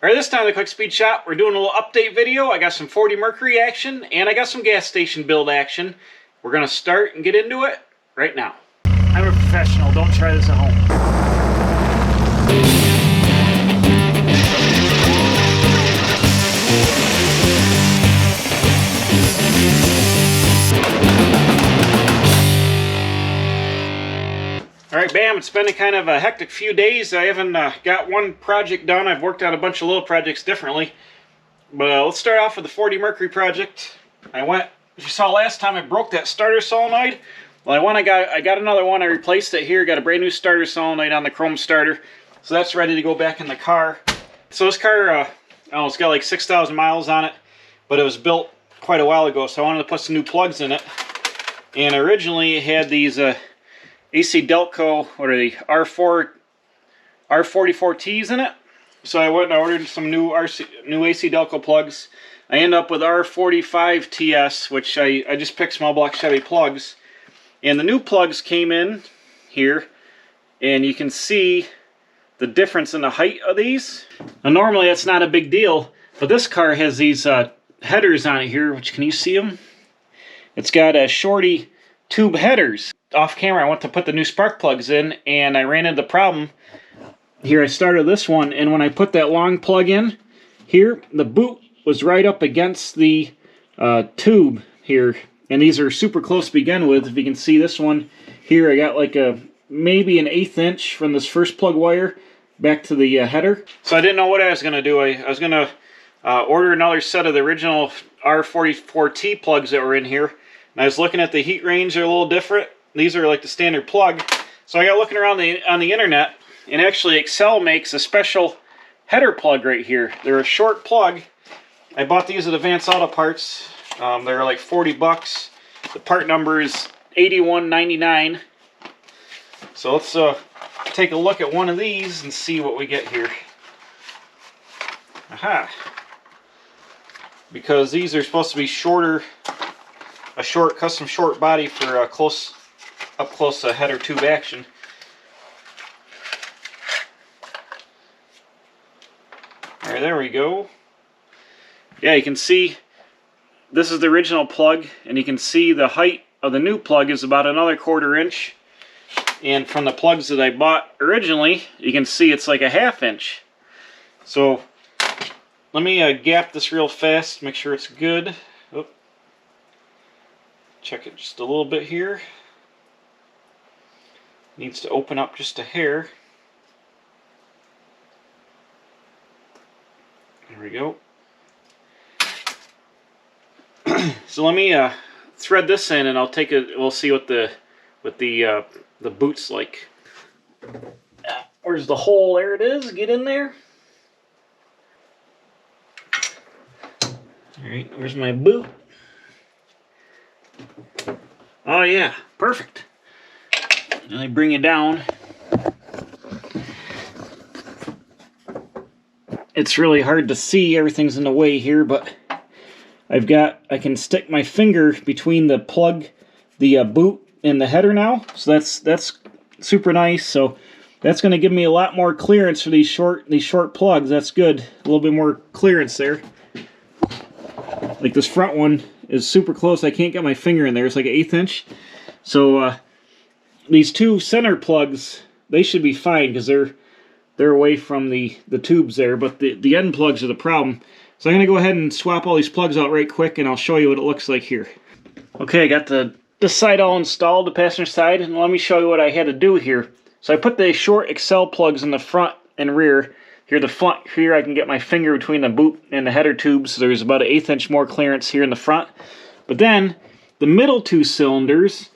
Alright, this time in the Quick Speed Shop, we're doing a little update video. I got some 40 Mercury action, and I got some gas station build action. We're going to start and get into it right now. I'm a professional, don't try this at home. Alright, bam, it's been a kind of a hectic few days. I haven't got one project done. I've worked on a bunch of little projects differently. But let's start off with the 40 Mercury project. As you saw last time, I broke that starter solenoid. Well, I got another one. I replaced it here. Got a brand new starter solenoid on the chrome starter. So that's ready to go back in the car. So this car, it's got like 6,000 miles on it. But it was built quite a while ago, so I wanted to put some new plugs in it. And originally it had these AC Delco, what are they, R44Ts in it. So I went and ordered some new AC Delco plugs. I end up with R45TS, which I just picked small block Chevy plugs. And the new plugs came in here, and you can see the difference in the height of these. Now normally that's not a big deal, but this car has these headers on it here, which, can you see them? It's got a shorty tube headers. Off camera I went to put the new spark plugs in, and I ran into the problem. Here I started this one, and when I put that long plug in here, the boot was right up against the tube here, and these are super close to begin with. If you can see this one here, I got like maybe an 1/8 inch from this first plug wire back to the header. So I didn't know what I was going to do. I was going to order another set of the original R44T plugs that were in here, and I was looking at the heat range. They're a little different. These are like the standard plug. So I got looking around on the internet, and actually Accel makes a special header plug right here. They're a short plug. I bought these at Advance Auto Parts. They're like 40 bucks. The part number is 8199. So let's take a look at one of these and see what we get here. Aha! Because these are supposed to be shorter, custom short body for up close header tube action. Alright, there we go. Yeah, you can see this is the original plug, and you can see the height of the new plug is about another 1/4 inch. And from the plugs that I bought originally, you can see it's like a 1/2 inch. So let me gap this real fast, make sure it's good. Oop. Check it just a little bit here. Needs to open up just a hair. There we go. So let me thread this in, and we'll see what the boot's like. Where's the hole? There it is. Get in there. All right, where's my boot? Oh yeah, perfect. And I bring it down. It's really hard to see, everything's in the way here, but I can stick my finger between the plug, the boot, and the header now. So that's super nice. So that's going to give me a lot more clearance for these short plugs. That's good. A little bit more clearance there. Like this front one is super close. I can't get my finger in there. It's like an 1/8 inch. So these two center plugs, they should be fine because they're away from the tubes there, but the end plugs are the problem. So I'm going to go ahead and swap all these plugs out right quick, and I'll show you what it looks like here. Okay, I got the side all installed, the passenger side, and let me show you what I had to do here. So I put the short Accel plugs in the front and rear. Here, the front here, I can get my finger between the boot and the header tubes, so there's about an 1/8 inch more clearance here in the front. But then, the middle two cylinders,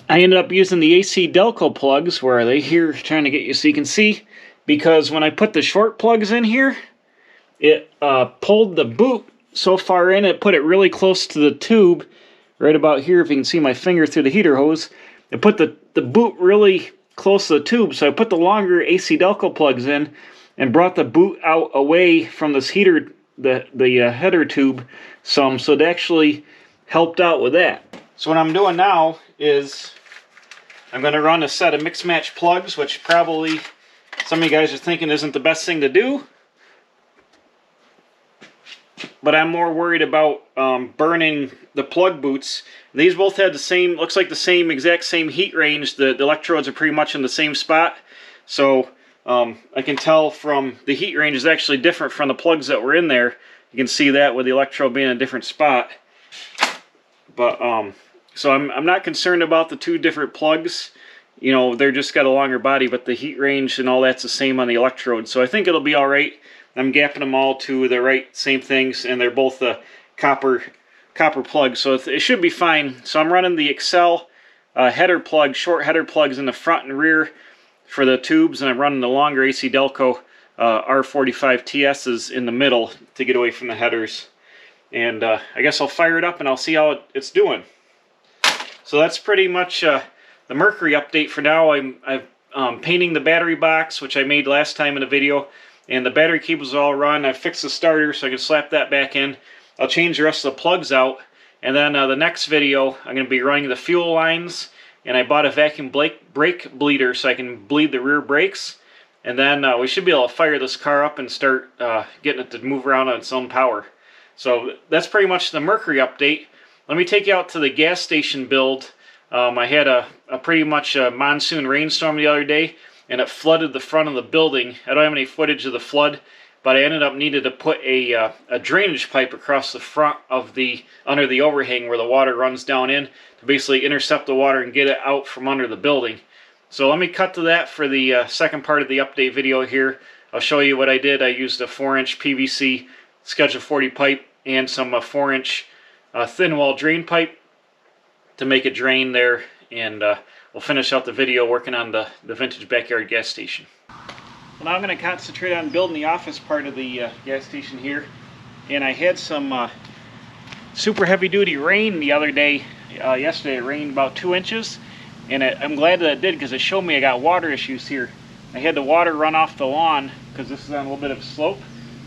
I ended up using the AC Delco plugs. Where are they? Here, trying to get you so you can see. Because when I put the short plugs in here, it pulled the boot so far in, it put it really close to the tube. Right about here, if you can see my finger through the heater hose. It put the boot really close to the tube. So I put the longer AC Delco plugs in and brought the boot out away from this heater, the header tube some. So it actually helped out with that. So what I'm doing now is I'm going to run a set of mix match plugs, which probably some of you guys are thinking isn't the best thing to do. But I'm more worried about burning the plug boots. These both had the same, looks like the same, exact same heat range. The electrodes are pretty much in the same spot. So I can tell from the heat range is actually different from the plugs that were in there. You can see that with the electrode being in a different spot. But so I'm not concerned about the two different plugs. You know, they're just got a longer body, but the heat range and all that's the same on the electrode. So I think it'll be all right. I'm gapping them all to the right same things, and they're both the copper plugs, so it should be fine. So I'm running the Accel header plug, short header plugs in the front and rear for the tubes, and I'm running the longer AC Delco R45 TSs in the middle to get away from the headers. And I guess I'll fire it up and I'll see how it's doing. So that's pretty much the Mercury update for now. I'm painting the battery box, which I made last time in the video. And the battery cables are all run. I fixed the starter so I can slap that back in. I'll change the rest of the plugs out. And then the next video, I'm going to be running the fuel lines. And I bought a vacuum brake bleeder so I can bleed the rear brakes. And then we should be able to fire this car up and start getting it to move around on its own power. So that's pretty much the Mercury update. Let me take you out to the gas station build. I had a pretty much monsoon rainstorm the other day, and it flooded the front of the building. I don't have any footage of the flood, but I ended up needing to put a drainage pipe across the front of under the overhang where the water runs down in to basically intercept the water and get it out from under the building. So let me cut to that for the second part of the update video here. I'll show you what I did. I used a 4-inch PVC Schedule 40 pipe and some 4-inch thin wall drain pipe to make a drain there, and we'll finish out the video working on the vintage backyard gas station. Well, now I'm going to concentrate on building the office part of the gas station here. And I had some super heavy duty rain the other day. Yesterday it rained about 2 inches, and I'm glad that it did because it showed me I got water issues here. I had the water run off the lawn because this is on a little bit of a slope,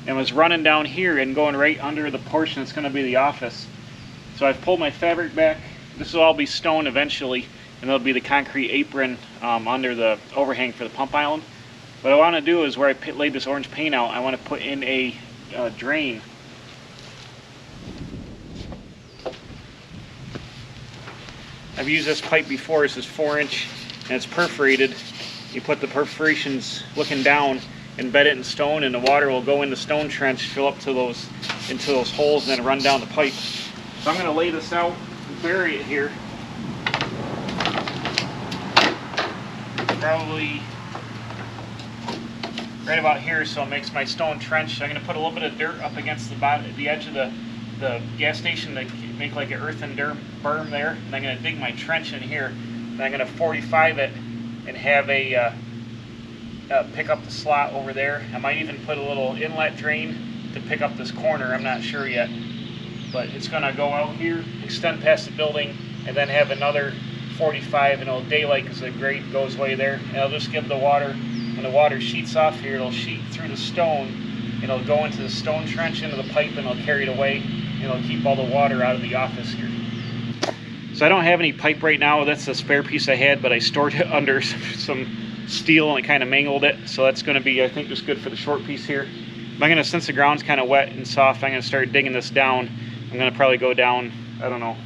and was running down here and going right under the portion that's going to be the office. So I've pulled my fabric back. This will all be stone eventually, and there'll be the concrete apron under the overhang for the pump island. What I want to do is where I laid this orange paint out, I want to put in a drain. I've used this pipe before. This is 4-inch, and it's perforated. You put the perforations looking down, embed it in stone, and the water will go in the stone trench, fill up to into those holes, and then run down the pipe. So I'm going to lay this out and bury it here. Probably right about here, so it makes my stone trench. I'm going to put a little bit of dirt up against the edge of the gas station to make like an earthen berm there. And I'm going to dig my trench in here. And I'm going to 45 it and have a pick up the slot over there. I might even put a little inlet drain to pick up this corner. I'm not sure yet. But it's going to go out here, extend past the building, and then have another 45, and it'll daylight because the grade goes way there. And it'll just give the water, when the water sheets off here, it'll sheet through the stone, and it'll go into the stone trench, into the pipe, and it'll carry it away, and it'll keep all the water out of the office here. So I don't have any pipe right now. That's the spare piece I had, but I stored it under some steel and it kind of mangled it. So that's going to be, I think, just good for the short piece here. I'm going to, since the ground's kind of wet and soft, I'm going to start digging this down. I'm going to probably go down, I don't know,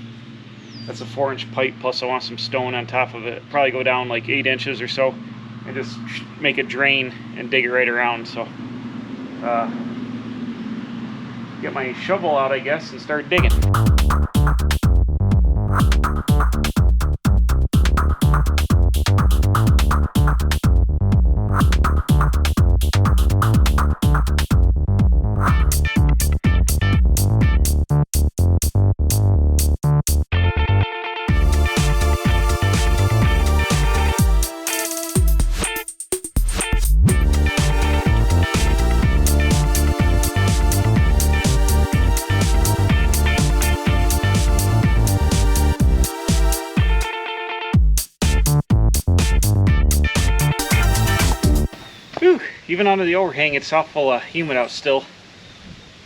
that's a 4-inch pipe, plus I want some stone on top of it. Probably go down like 8 inches or so, and just make a drain and dig it right around. So get my shovel out, I guess, and start digging. Even under the overhang, it's awful humid out still.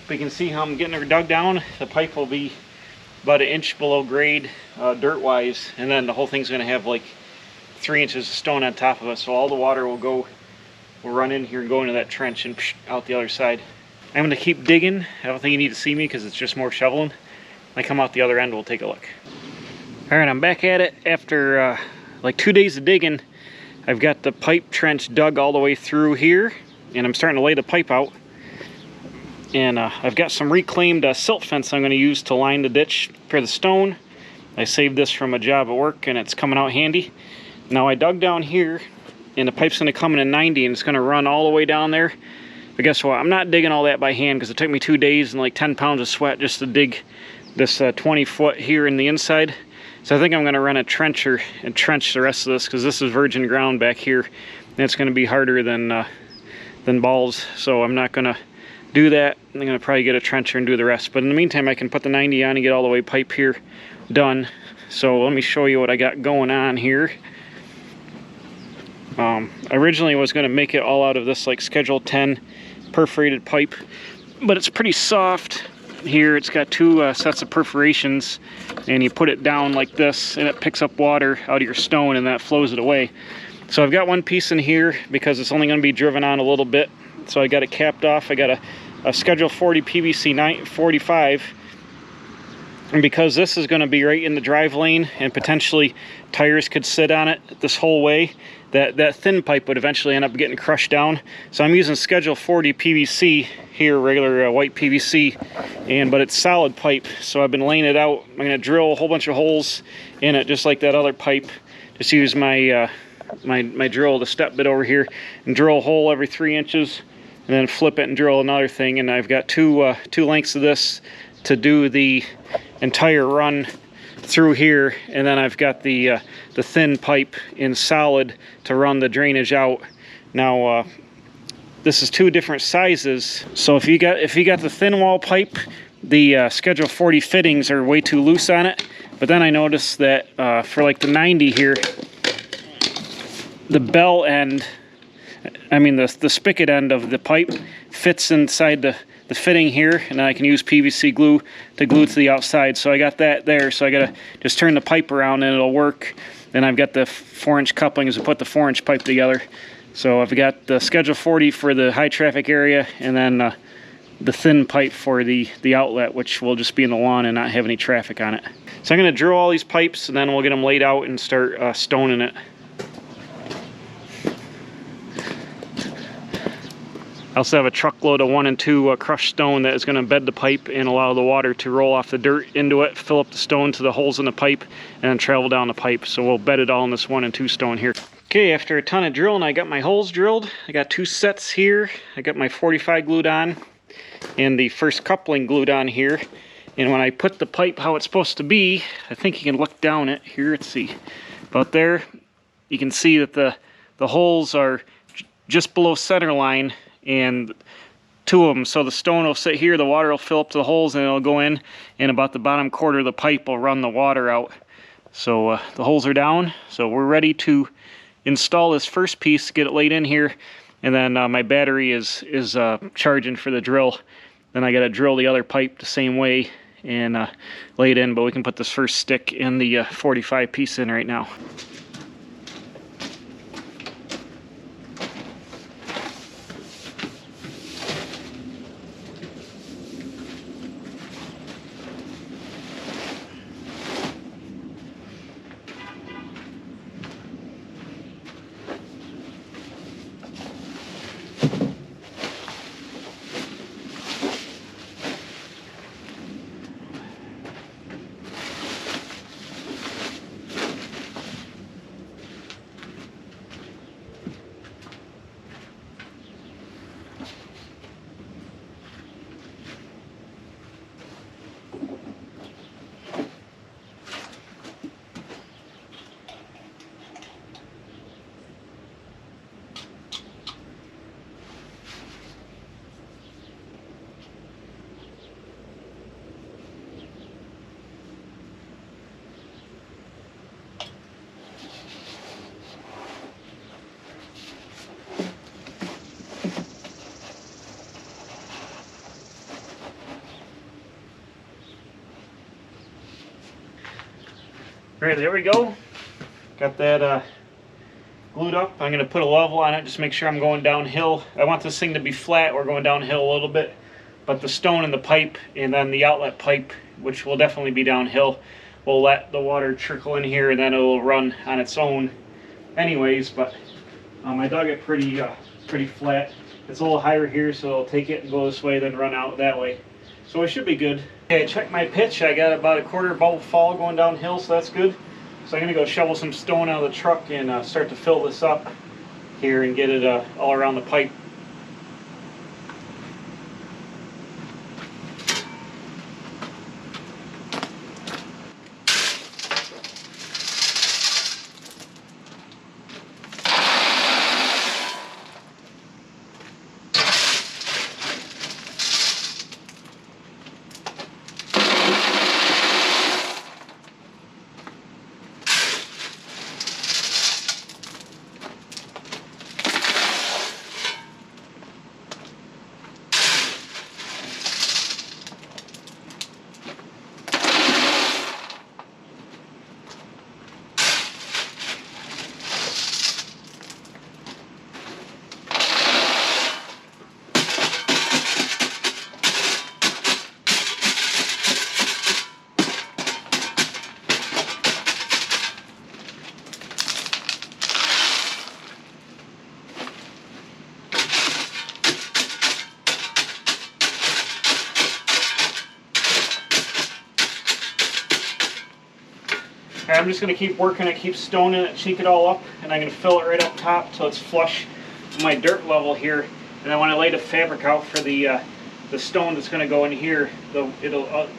But you can see how I'm getting her dug down. The pipe will be about 1 inch below grade, dirt-wise, and then the whole thing's going to have like 3 inches of stone on top of it. So all the water will we'll run in here and go into that trench and out the other side. I'm going to keep digging. I don't think you need to see me because it's just more shoveling. When I come out the other end, we'll take a look. All right, I'm back at it after like 2 days of digging. I've got the pipe trench dug all the way through here, and I'm starting to lay the pipe out. And I've got some reclaimed silt fence I'm going to use to line the ditch for the stone. I saved this from a job at work, and it's coming out handy. Now I dug down here, and the pipe's going to come in at 90, and it's going to run all the way down there. But guess what? I'm not digging all that by hand because it took me 2 days and like 10 pounds of sweat just to dig this 20 foot here in the inside. So I think I'm going to run a trencher and trench the rest of this because this is virgin ground back here, and it's going to be harder than balls. So I'm not going to do that. I'm going to probably get a trencher and do the rest. But in the meantime, I can put the 90 on and get all the way pipe here done. So let me show you what I got going on here. Originally I was going to make it all out of this like Schedule 10 perforated pipe, but it's pretty soft. Here it's got 2 sets of perforations, and you put it down like this and it picks up water out of your stone and that flows it away. So I've got one piece in here because it's only going to be driven on a little bit, so I got it capped off. I got a Schedule 40 PVC 45, and because this is going to be right in the drive lane and potentially tires could sit on it this whole way, that thin pipe would eventually end up getting crushed down. So I'm using Schedule 40 PVC here, regular white PVC, but it's solid pipe. So I've been laying it out. I'm going to drill a whole bunch of holes in it just like that other pipe. Just use my my drill, the step bit over here, and drill a hole every 3 inches, and then flip it and drill another thing. And I've got two lengths of this to do the entire run through here, and then I've got the thin pipe in solid to run the drainage out. Now this is 2 different sizes, so if you got the thin wall pipe, the Schedule 40 fittings are way too loose on it. But then I noticed that for like the 90 here, the bell end, I mean the spigot end of the pipe fits inside the fitting here, and then I can use PVC glue to glue to the outside. So I got that there, so I gotta just turn the pipe around and it'll work. Then I've got the 4-inch couplings to put the 4-inch pipe together. So I've got the Schedule 40 for the high traffic area, and then the thin pipe for the outlet, which will just be in the lawn and not have any traffic on it. So I'm gonna drill all these pipes, and then we'll get them laid out and start stoning it. I also have a truckload of 1 and 2 crushed stone that is going to bed the pipe and allow the water to roll off the dirt into it, fill up the stone to the holes in the pipe, and then travel down the pipe. So we'll bed it all in this 1 and 2 stone here. Okay, after a ton of drilling, I got my holes drilled. I got 2 sets here. I got my 45 glued on and the first coupling glued on here. And when I put the pipe how it's supposed to be, I think you can look down it here. Let's see. About there, you can see that the holes are just below center line, and 2 of them, so the stone will sit here, the water will fill up to the holes, and it'll go in, and about the bottom quarter of the pipe will run the water out. So the holes are down, so we're ready to install this first piece, get it laid in here, and then my battery is charging for the drill. Then I got to drill the other pipe the same way and lay it in, but we can put this first stick in the 45 piece in right now. Alright, there we go. Got that glued up. I'm going to put a level on it, just make sure I'm going downhill. I want this thing to be flat. We're going downhill a little bit, but the stone in the pipe and then the outlet pipe, which will definitely be downhill, we'll let the water trickle in here and then it'll run on its own anyways. But I dug it pretty flat. It's a little higher here, so it'll take it and go this way, then run out that way. So it should be good. Okay, I checked my pitch. I got about a quarter bowl fall going downhill, so that's good. So I'm going to go shovel some stone out of the truck and start to fill this up here and get it all around the pipe. I'm just going to keep working it, keep stoning it, cheek it all up, and I'm going to fill it right up top till it's flush with my dirt level here. And then when I lay the fabric out for the stone that's going to go in here, the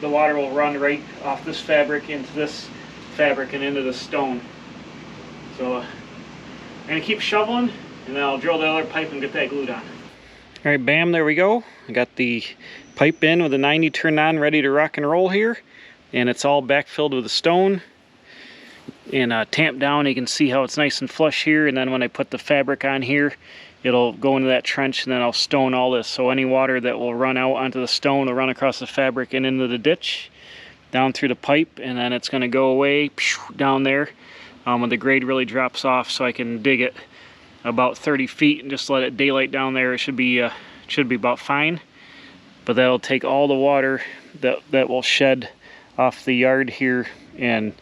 water will run right off this fabric into this fabric and into the stone. So I'm going to keep shoveling, and then I'll drill the other pipe and get that glued on. Alright, bam, there we go. I got the pipe in with a 90 turned on, ready to rock and roll here. And it's all backfilled with the stone and tamped down. You can see how it's nice and flush here, and then when I put the fabric on here, it'll go into that trench, and then I'll stone all this. So any water that will run out onto the stone will run across the fabric and into the ditch, down through the pipe, and then it's going to go away down there when the grade really drops off, so I can dig it about 30 feet and just let it daylight down there. It should be about fine. But that'll take all the water that will shed off the yard here, and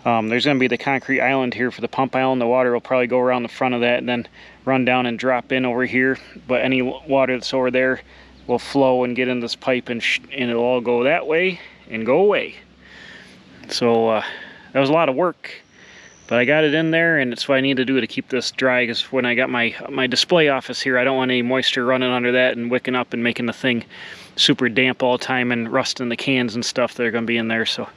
there's going to be the concrete island here for the pump island. The water will probably go around the front of that and then run down and drop in over here. But any water that's over there will flow and get in this pipe, and it'll all go that way and go away. So that was a lot of work, but I got it in there, and it's what I need to do to keep this dry, because when I got my display office here, I don't want any moisture running under that and wicking up and making the thing super damp all the time and rusting the cans and stuff that are going to be in there. So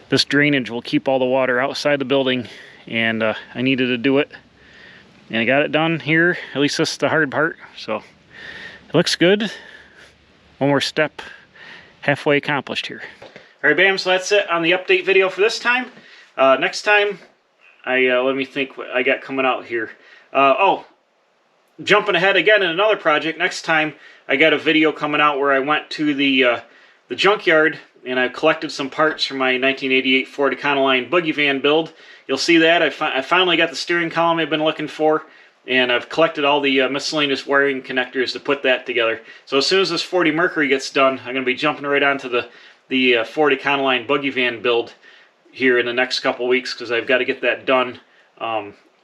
this drainage will keep all the water outside the building, and I needed to do it, and I got it done here. At least this is the hard part, so it looks good. One more step, halfway accomplished here. All right, bam, so that's it on the update video for this time. Next time, let me think what I got coming out here. Oh, jumping ahead again in another project. Next time, I got a video coming out where I went to the junkyard, and I collected some parts for my 1988 Ford Econoline boogie van build. You'll see that. I finally got the steering column I've been looking for, and I've collected all the miscellaneous wiring connectors to put that together. So as soon as this 40 Mercury gets done, I'm going to be jumping right onto the Ford Econoline boogie van build here in the next couple weeks, because I've got to get that done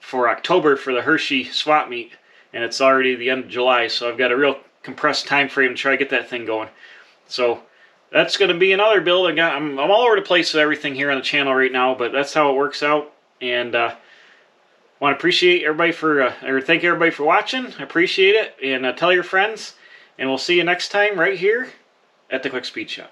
for October for the Hershey swap meet, and it's already the end of July, so I've got a real compressed time frame to try to get that thing going. So that's going to be another build. I'm all over the place with everything here on the channel right now, but that's how it works out. And want to appreciate everybody or thank everybody for watching. I appreciate it, and tell your friends, and we'll see you next time right here at the Quick Speed Shop.